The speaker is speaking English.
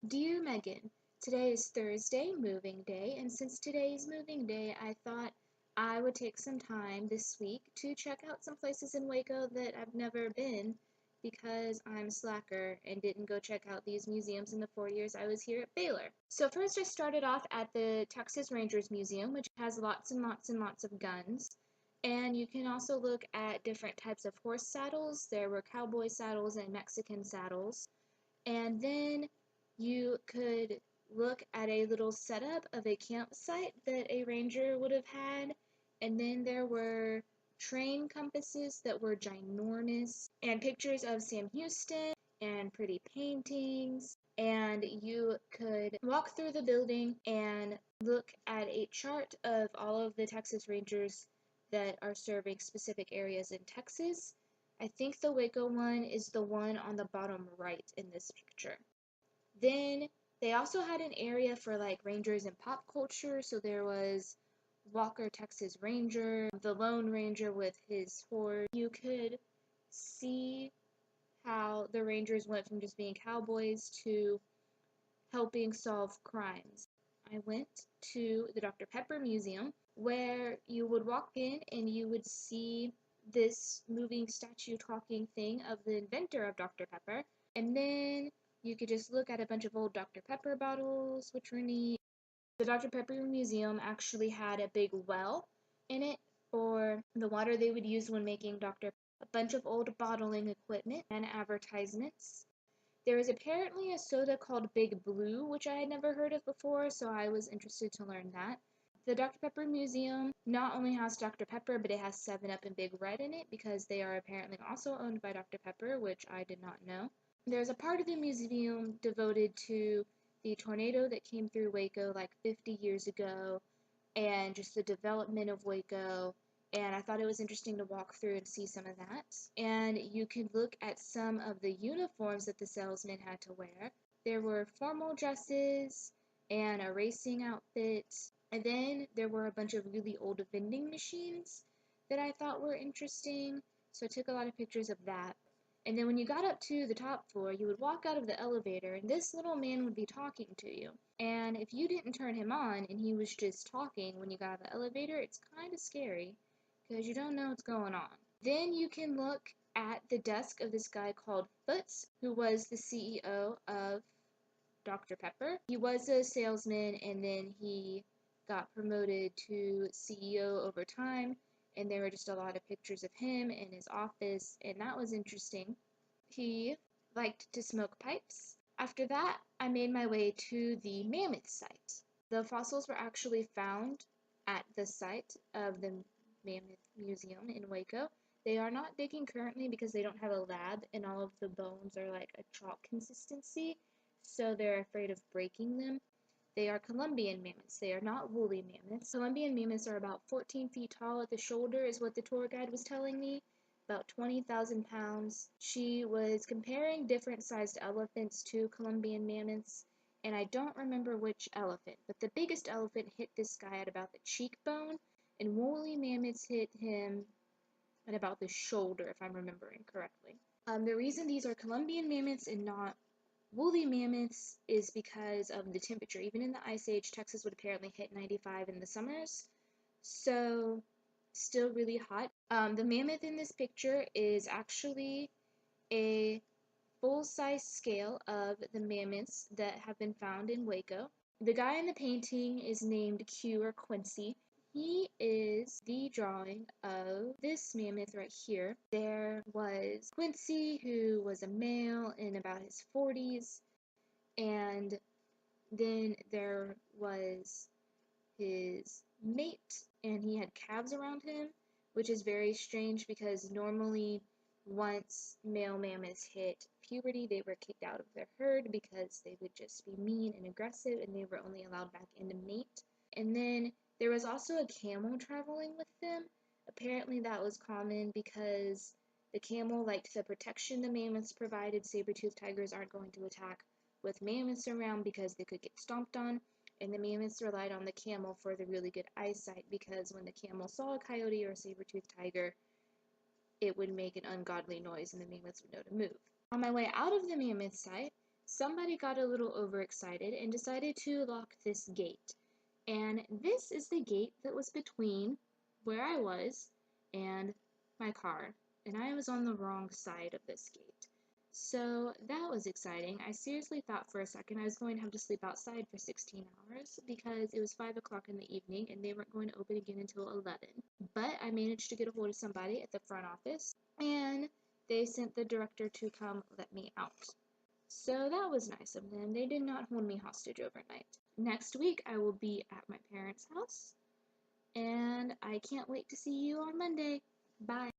Dear Megan, today is Thursday, moving day, and since today is moving day, I thought I would take some time this week to check out some places in Waco that I've never been because I'm a slacker and didn't go check out these museums in the 4 years I was here at Baylor. So first I started off at the Texas Rangers Museum, which has lots and lots and lots of guns. And you can also look at different types of horse saddles. There were cowboy saddles and Mexican saddles. And then you could look at a little setup of a campsite that a ranger would have had. And then there were train compasses that were ginormous, and pictures of Sam Houston, and pretty paintings. And you could walk through the building and look at a chart of all of the Texas Rangers that are serving specific areas in Texas. I think the Waco one is the one on the bottom right in this picture. Then they also had an area for like rangers and pop culture. So there was Walker, Texas Ranger, the Lone Ranger with his horse. You could see how the Rangers went from just being cowboys to helping solve crimes. I went to the Dr. Pepper Museum where you would walk in and you would see this moving statue talking thing of the inventor of Dr. Pepper. And then you could just look at a bunch of old Dr. Pepper bottles, which were neat. The Dr. Pepper Museum actually had a big well in it for the water they would use when making Dr. Pepper. A bunch of old bottling equipment and advertisements. There is apparently a soda called Big Blue, which I had never heard of before, so I was interested to learn that. The Dr. Pepper Museum not only has Dr. Pepper, but it has 7-Up and Big Red in it because they are apparently also owned by Dr. Pepper, which I did not know. There's a part of the museum devoted to the tornado that came through Waco like 50 years ago and just the development of Waco. And I thought it was interesting to walk through and see some of that. And you can look at some of the uniforms that the salesmen had to wear. There were formal dresses and a racing outfit. And then there were a bunch of really old vending machines that I thought were interesting. So I took a lot of pictures of that. And then when you got up to the top floor, you would walk out of the elevator, and this little man would be talking to you. And if you didn't turn him on and he was just talking when you got out of the elevator, it's kind of scary because you don't know what's going on. Then you can look at the desk of this guy called Foots, who was the CEO of Dr. Pepper. He was a salesman and then he got promoted to CEO over time, and there were just a lot of pictures of him in his office, and that was interesting. He liked to smoke pipes. After that, I made my way to the mammoth site. The fossils were actually found at the site of the Mammoth Museum in Waco. They are not digging currently because they don't have a lab and all of the bones are like a chalk consistency, so they're afraid of breaking them. They are Columbian mammoths. They are not woolly mammoths. Columbian mammoths are about 14 feet tall at the shoulder, is what the tour guide was telling me. About 20,000 pounds. She was comparing different sized elephants to Columbian mammoths, and I don't remember which elephant, but the biggest elephant hit this guy at about the cheekbone, and woolly mammoths hit him at about the shoulder, if I'm remembering correctly. The reason these are Columbian mammoths and not woolly mammoths is because of the temperature. Even in the Ice Age, Texas would apparently hit 95 in the summers, so still really hot. The mammoth in this picture is actually a full-size scale of the mammoths that have been found in Waco. The guy in the painting is named Q or Quincy. He is the drawing of this mammoth right here. There was Quincy, who was a male in about his 40s, and then there was his mate, and he had calves around him, which is very strange because normally once male mammoths hit puberty, they were kicked out of their herd because they would just be mean and aggressive, and they were only allowed back in to mate. And then there was also a camel traveling with them. Apparently that was common because the camel liked the protection the mammoths provided. Saber-toothed tigers aren't going to attack with mammoths around because they could get stomped on, and the mammoths relied on the camel for the really good eyesight because when the camel saw a coyote or a saber-toothed tiger, it would make an ungodly noise and the mammoths would know to move. On my way out of the mammoth site, somebody got a little overexcited and decided to lock this gate. And this is the gate that was between where I was and my car. And I was on the wrong side of this gate. So that was exciting. I seriously thought for a second I was going to have to sleep outside for 16 hours because it was 5 o'clock in the evening and they weren't going to open again until 11. But I managed to get a hold of somebody at the front office and they sent the director to come let me out. So that was nice of them. They did not hold me hostage overnight. Next week I will be at my parents' house and I can't wait to see you on Monday. Bye.